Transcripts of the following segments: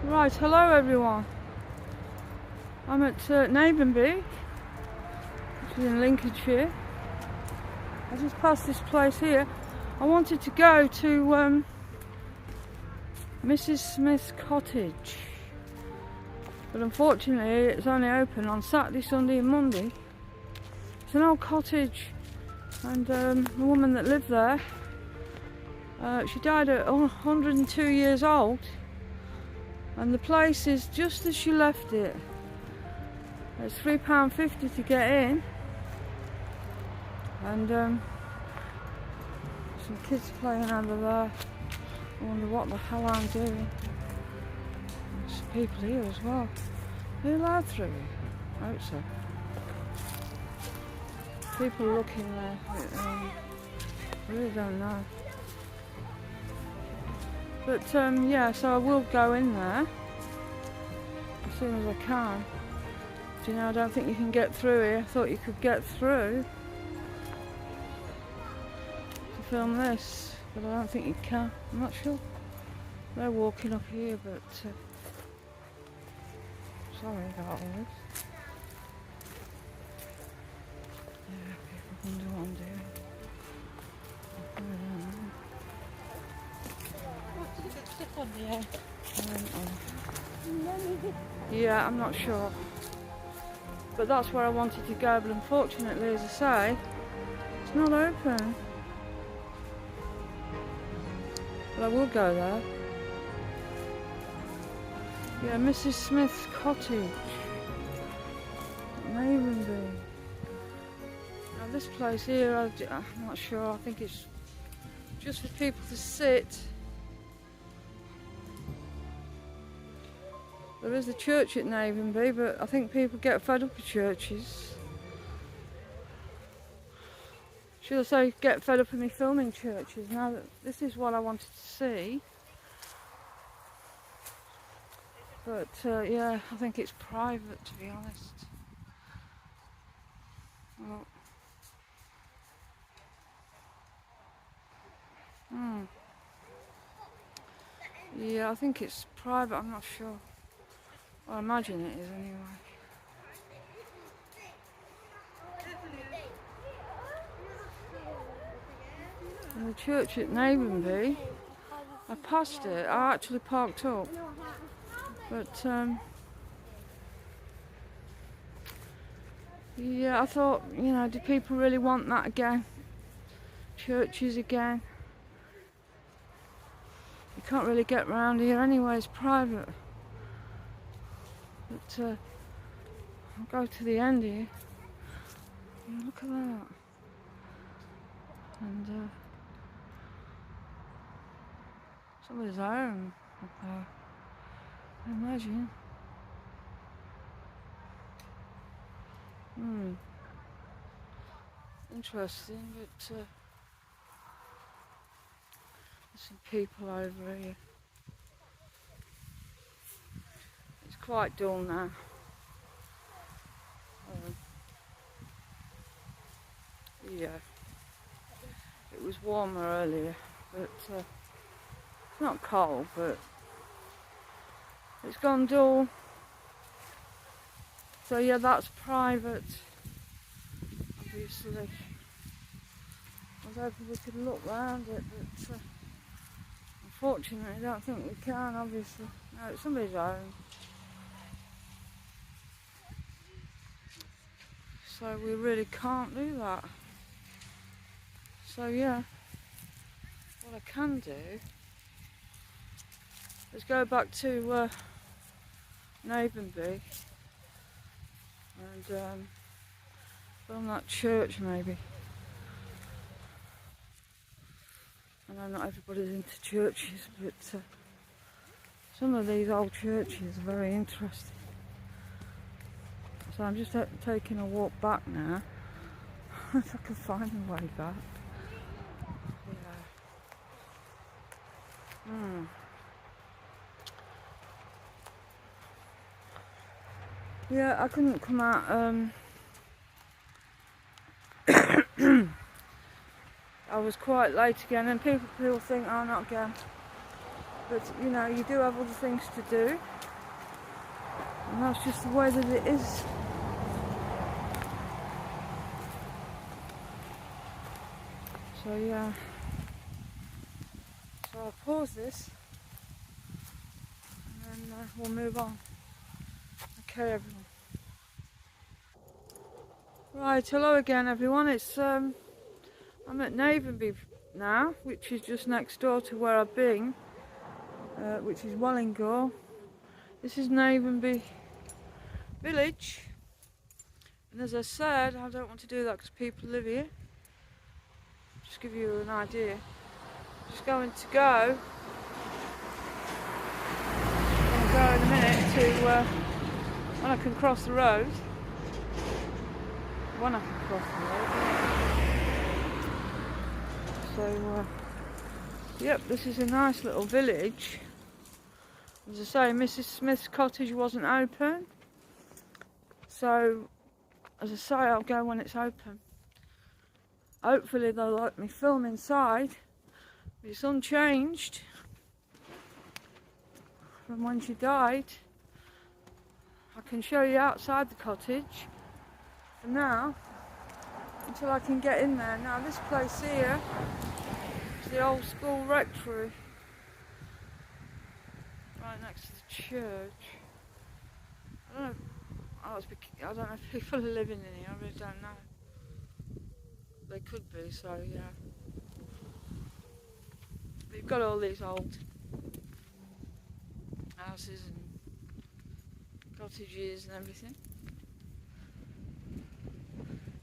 Right, hello everyone. I'm at Navenby, which is in Lincolnshire. I just passed this place here. I wanted to go to Mrs. Smith's cottage, but unfortunately it's only open on Saturday, Sunday and Monday. It's an old cottage, and the woman that lived there, she died at 102 years old. And the place is just as she left it. It's £3.50 to get in, and some kids playing over there. I wonder what the hell I'm doing. There's some people here as well. Are you allowed through? I hope so. People looking there. I really don't know. But yeah, so I will go in there as soon as I can. Do you know, I don't think you can get through here. I thought you could get through to film this, but I don't think you can. I'm not sure. They're walking up here, but sorry about all this. Yeah, people wonder what I'm doing. I don't know. Yeah, I'm not sure, but that's where I wanted to go, but unfortunately, as I say, it's not open. But I will go there. Yeah, Mrs. Smith's cottage, Navenby. Now this place here, I'm not sure, I think it's just for people to sit. There is a church at Navenby, but I think people get fed up with churches. Should I say get fed up with me filming churches? Now that this is what I wanted to see. But yeah, I think it's private, to be honest. Well, yeah, I think it's private, I'm not sure. I imagine it is anyway. And the church at Navenby, I passed it. I actually parked up, but yeah, I thought, you know, do people really want that again? Churches again? You can't really get round here anyway. It's private. But I'll go to the end here. And look at that. And somebody's home up there, I imagine. Interesting, but there's some people over here. It's quite dull now. Yeah, it was warmer earlier, but it's not cold, but it's gone dull. So yeah, that's private, obviously. I was hoping we could look round it, but unfortunately I don't think we can, obviously. No, it's somebody's home. So we really can't do that. So yeah, what I can do is go back to Navenby and film that church maybe. I know not everybody's into churches, but some of these old churches are very interesting. So I'm just taking a walk back now, if I can find my way back. Yeah, I couldn't come out. I was quite late again, and people think, oh, not again. but you know, you do have other things to do, and that's just the way that it is. So yeah, so I'll pause this and then we'll move on. Okay, everyone. Right, hello again, everyone. It's I'm at Navenby now, which is just next door to where I've been, which is Wellingham. This is Navenby village, and as I said, I don't want to do that because people live here. Just give you an idea. Just going to go. I'm going to go in a minute to when I can cross the road. When I can cross the road. So, yep, this is a nice little village. As I say, Mrs. Smith's cottage wasn't open. So, as I say, I'll go when it's open. Hopefully they'll let me film inside. It's unchanged from when she died. I can show you outside the cottage for now, until I can get in there. Now this place here is the old school rectory, right next to the church. I don't know if people are living in here, I really don't know. They could be, so yeah. But you've got all these old houses and cottages and everything.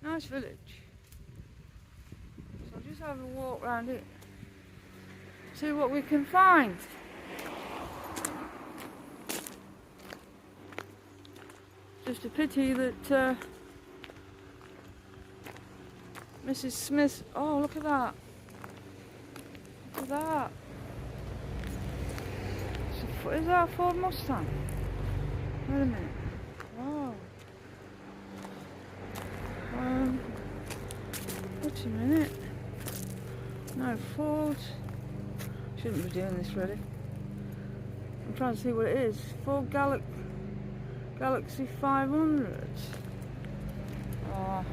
Nice village. So I'll just have a walk around it, see what we can find. Just a pity that Mrs. Smith. Oh, look at that! Look at that! Is that a Ford Mustang? Wait a minute. Wow. Wait a minute. No, Ford. Shouldn't be doing this really. I'm trying to see what it is. Ford Galaxy 500. Oh,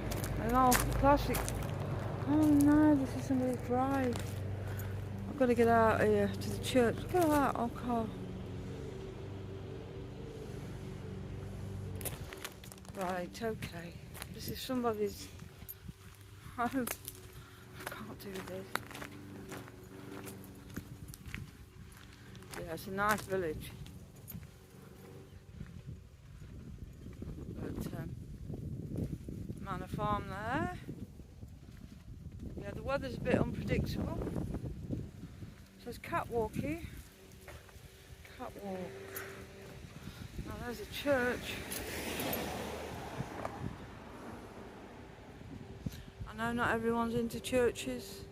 an old classic. Oh no, this is somebody's drive. I've got to get out here to the church. Look at that old car. Right, okay. This is somebody's home. I can't do this. Yeah, it's a nice village. But I'm on a farm there. Yeah, the weather's a bit unpredictable. So it's catwalk here. Catwalk. Now there's a church. I know not everyone's into churches.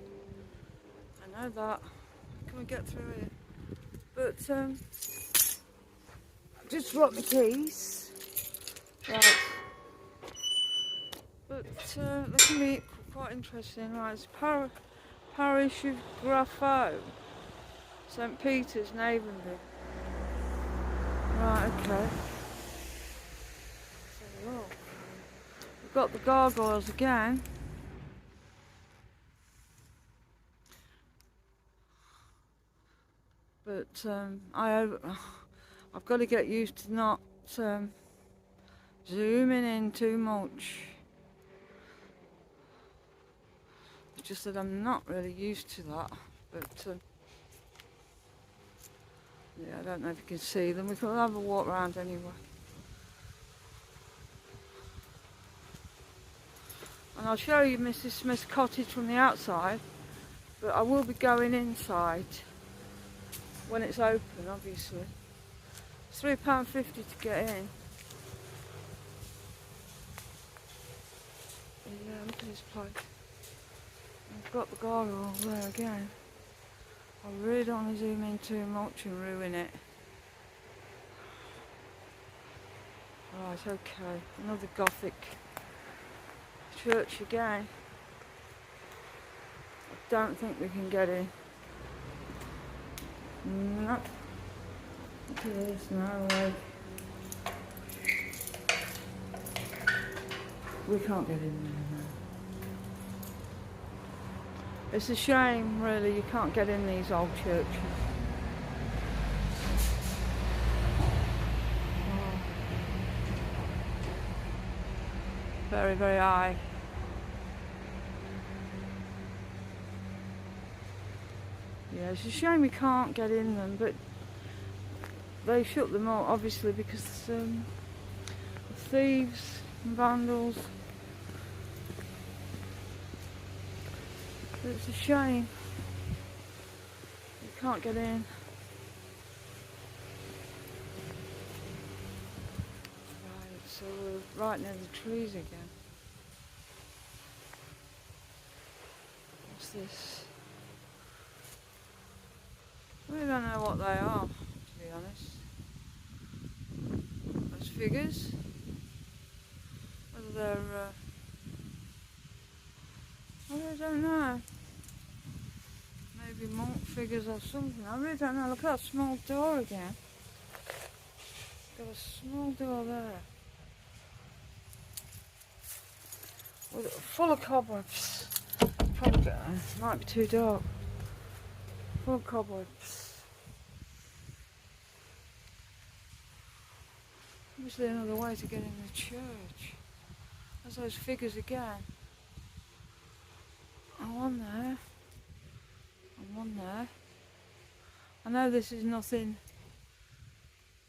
I know that. Can we get through here? But just dropped my keys. Right. But that can be quite interesting. Right, it's Parish of Grafo, St Peter's, Navenby. Right, okay. So look, we've got the gargoyles again. But I've got to get used to not zooming in too much. It's just that I'm not really used to that. But yeah, I don't know if you can see them. We can have a walk around anyway. And I'll show you Mrs. Smith's cottage from the outside, but I will be going inside when it's open, obviously. It's £3.50 to get in. Yeah, look at this place. I've got the gargoyle there again. I really don't want to zoom in too much and ruin it. Right, okay. Another Gothic church again. I don't think we can get in. No. There's no way. We can't get in there now. It's a shame, really, you can't get in these old churches. Oh. Very, very high. Yeah, it's a shame we can't get in them, but they shut them all, obviously, because of thieves and vandals. But it's a shame you can't get in. Right, so we're right near the trees again. What's this? We don't know what they are, to be honest. Those figures. Whether they're, I don't know. Maybe monk figures or something. I really don't know. Look at that small door again. Got a small door there. With full of cobwebs. Probably might be too dark. Full of cobwebs. Obviously another way to get in the church. There's those figures again. And one there. And one there. I know this is nothing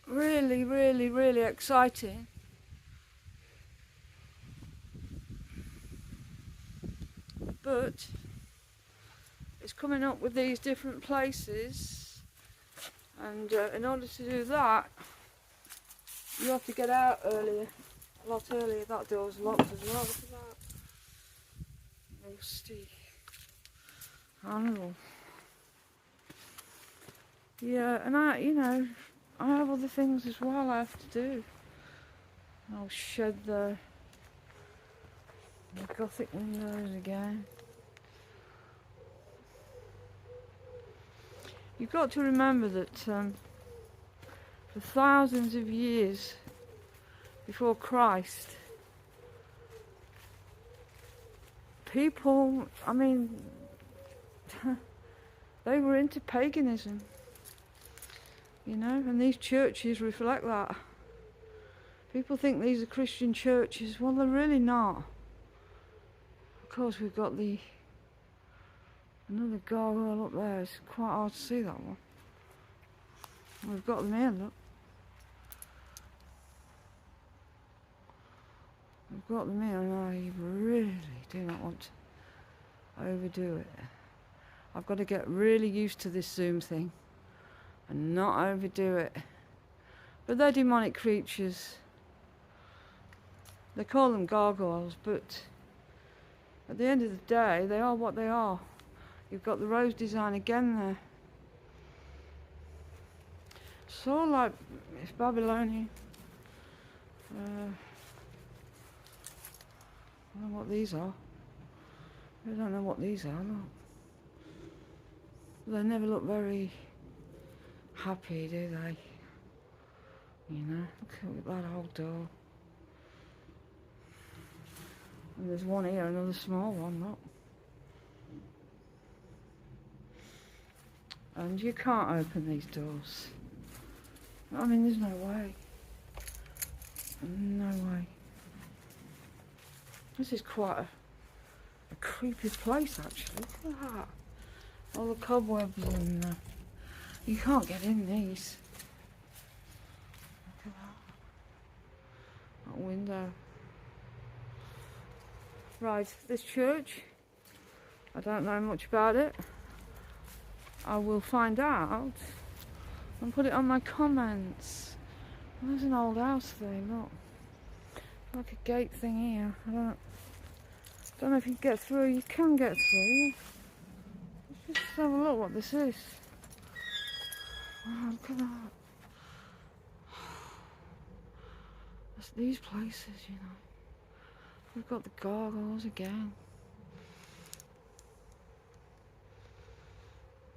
really, really, really exciting. But it's coming up with these different places, and in order to do that you have to get out earlier, a lot earlier. That door's locked as well. Look at that rusty handle. Yeah, and I have other things as well I have to do. I'll shed the Gothic windows again. You've got to remember that for thousands of years before Christ, people, they were into paganism, and these churches reflect that. People think these are Christian churches. Well, they're really not. Of course, we've got another gargoyle up there. It's quite hard to see that one. We've got them here, look. We've got them here, and I really do not want to overdo it. I've got to get really used to this Zoom thing and not overdo it. But they're demonic creatures. They call them gargoyles, but at the end of the day, they are what they are. You've got the rose design again there. It's all like, it's Babylonian. I don't know what these are. I don't know what these are, look. They never look very happy, do they? Look at that old door. And there's one here, another small one, look. And you can't open these doors. There's no way. No way. This is quite a creepy place, actually. Look at that. All the cobwebs and you can't get in these. Look at that window. Right, this church, I don't know much about it. I will find out and put it on my comments. Well, there's an old house there, look. Like a gate thing here. I don't know if you can get through. You can get through. Let's just have a look what this is. Wow, look at that. That's these places, We've got the gargoyles again.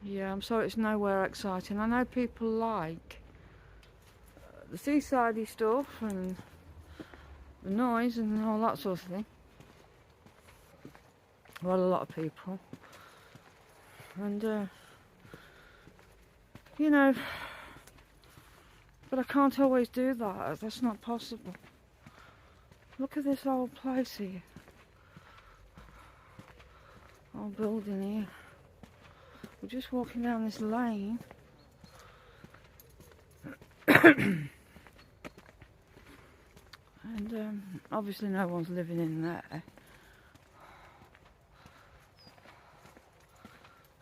Yeah, I'm sorry it's nowhere exciting. I know people like the seasidey stuff and the noise and all that sort of thing. Well, a lot of people. And, you know, but I can't always do that. That's not possible. Look at this old place here. Old building here. We're just walking down this lane. And obviously no one's living in there.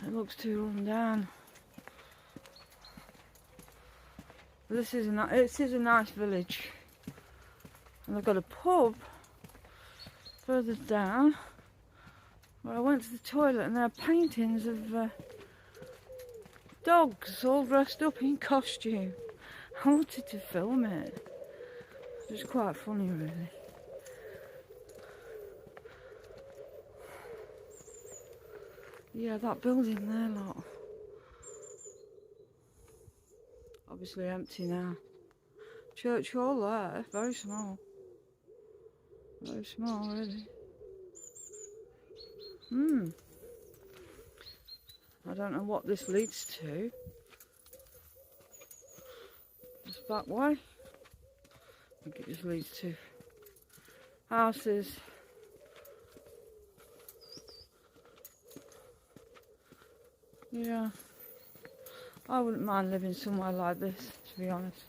It looks too run down. But this is a nice village. And they've got a pub further down where I went to the toilet, and there are paintings of dogs all dressed up in costume. I wanted to film it. It was quite funny, really. Yeah, that building there, look. Obviously empty now. Church hall there, very small. Very small, really. I don't know what this leads to. This back way. I think it just leads to houses. Yeah. I wouldn't mind living somewhere like this, to be honest.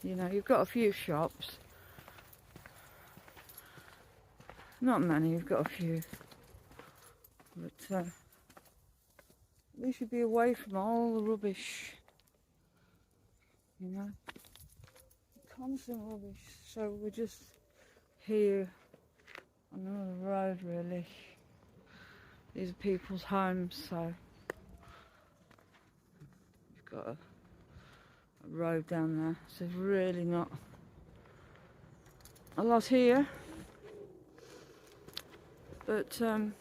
You know, you've got a few shops. Not many, you've got a few. But at least you'd be away from all the rubbish. You know? Constant rubbish. So we're just here on another road, really. These are people's homes, so you've got a road down there. So there's really not a lot here. But I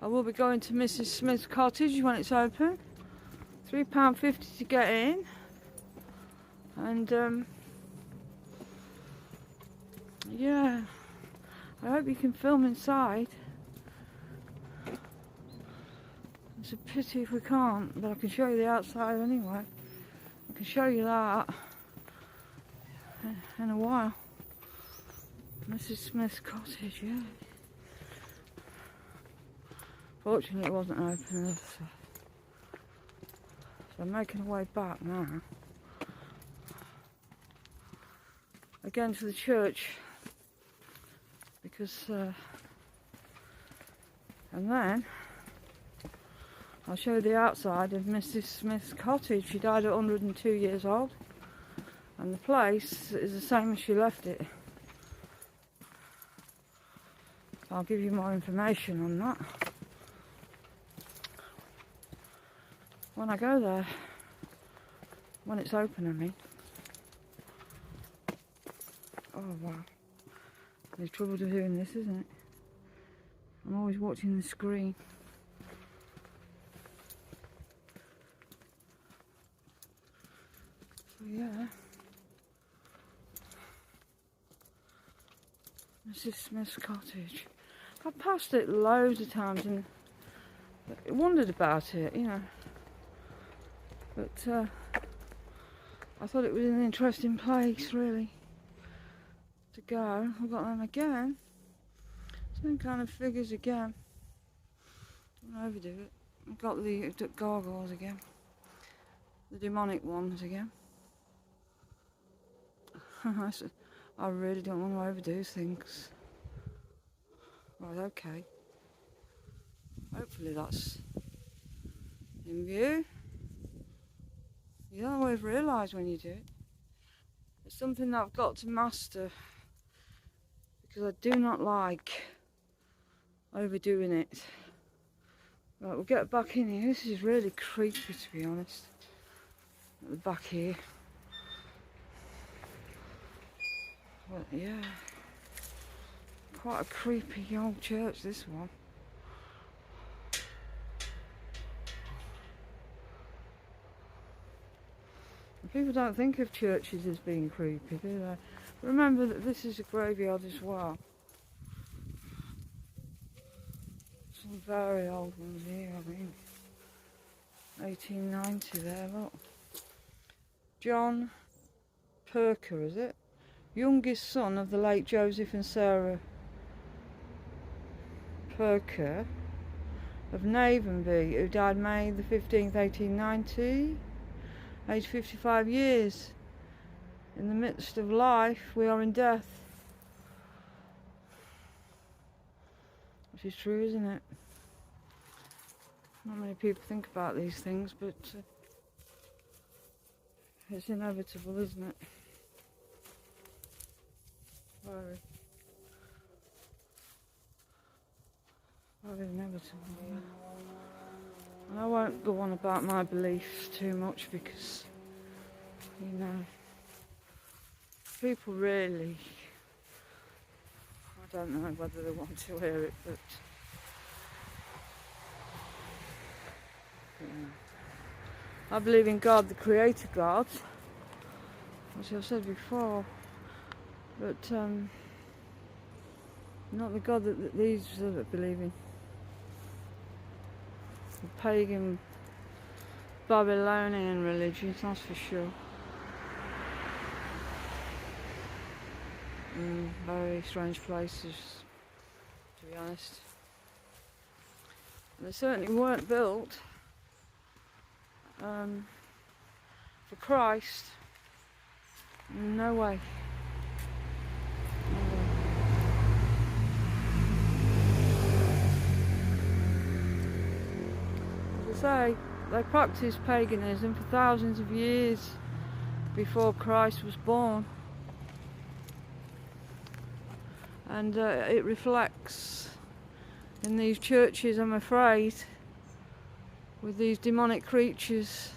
will be going to Mrs. Smith's cottage when it's open. £3.50 to get in. And yeah, I hope you can film inside. It's a pity if we can't, but I can show you the outside anyway. I can show you that in a while. Mrs. Smith's cottage, yeah. Fortunately, it wasn't open, so I'm making my way back now. Again to the church, because and then I'll show you the outside of Mrs. Smith's cottage. She died at 102 years old, and the place is the same as she left it. I'll give you more information on that when I go there, when it's open, I mean. Oh wow, there's trouble doing this, isn't it? I'm always watching the screen. So yeah, Mrs. Smith's cottage. I've passed it loads of times and wondered about it, you know. But I thought it was an interesting place, really, to go. I've got them again. Same kind of figures again. Don't overdo it. I've got the gargoyles again. The demonic ones again. I really don't want to overdo things. Right, okay. Hopefully that's in view. You don't always realise when you do it. It's something that I've got to master, because I do not like overdoing it. Right, we'll get back in here. This is really creepy, to be honest. At the back here. But yeah, quite a creepy old church, this one. People don't think of churches as being creepy, do they? Remember that this is a graveyard as well. Some very old ones here, I mean. 1890 there, look. John Perker, is it? Youngest son of the late Joseph and Sarah Perker of Navenby, who died May the 15th, 1890, aged 55 years. In the midst of life, we are in death. Which is true, isn't it? Not many people think about these things, but it's inevitable, isn't it? Very, very inevitable. And I won't go on about my beliefs too much because, you know, people really, I don't know whether they want to hear it, but I believe in God, the Creator God, which I've said before, but not the God that these believe in. The pagan Babylonian religions, that's for sure. Very strange places, to be honest. They certainly weren't built for Christ. No way. As I say, they practiced paganism for thousands of years before Christ was born. And it reflects in these churches, I'm afraid, with these demonic creatures.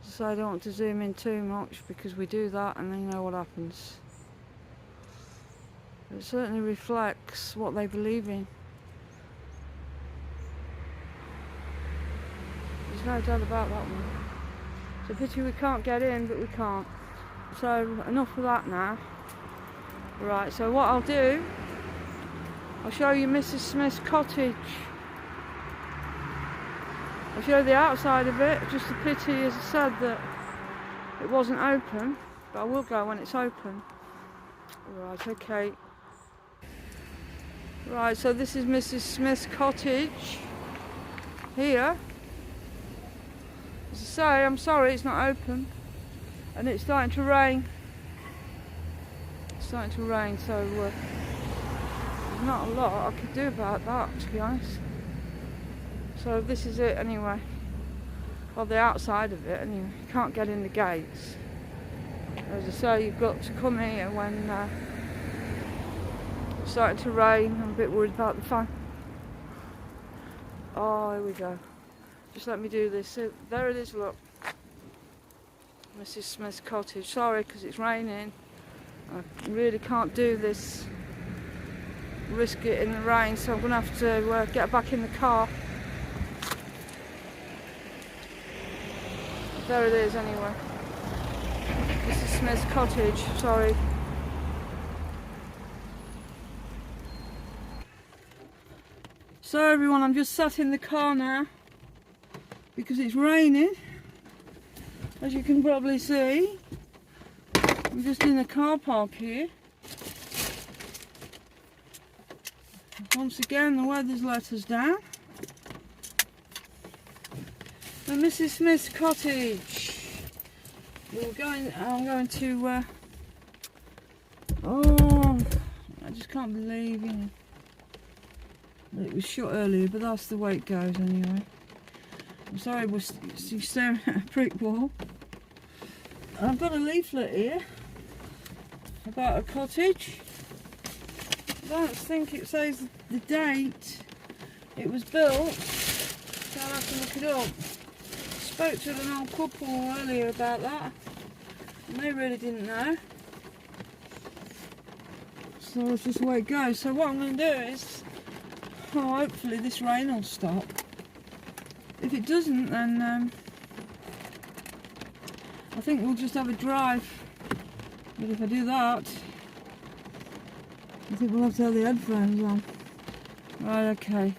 So I don't want to zoom in too much because we do that and then you know what happens. It certainly reflects what they believe in. There's no doubt about that one. It's a pity we can't get in, but we can't. So enough of that now. Right, so what I'll do, I'll show you Mrs. Smith's cottage. I'll show you the outside of it. Just a pity, as I said, that it wasn't open, but I will go when it's open. Right, okay. Right, so this is Mrs. Smith's cottage here. As I say, I'm sorry it's not open, and it's starting to rain. It's starting to rain, so there's not a lot I could do about that, to be honest. So this is it anyway. Well, the outside of it anyway. You can't get in the gates. As I say, you've got to come here when it's starting to rain. I'm a bit worried about the fan. Oh, here we go. Just let me do this. So, there it is, look. Mrs. Smith's cottage. Sorry, because it's raining. I really can't do this. Risk it in the rain, so I'm going to have to get back in the car. There it is anyway. This is Smith's cottage, sorry. So everyone, I'm just sat in the car now because it's raining, as you can probably see. I'm just in the car park here. Once again, the weather's let us down. So Mrs. Smith's cottage. I'm going to. Oh, I just can't believe it was shut earlier, but that's the way it goes anyway. I'm sorry, we're staring at a brick wall. I've got a leaflet here about a cottage. I don't think it says the date it was built, so I'll have to look it up. I spoke to an old couple earlier about that, and they really didn't know. So it's just the way it goes. So what I'm going to do is, hopefully this rain will stop. If it doesn't, then I think we'll just have a drive. But if I do that, I think we'll have to have the headphones on. Right, okay.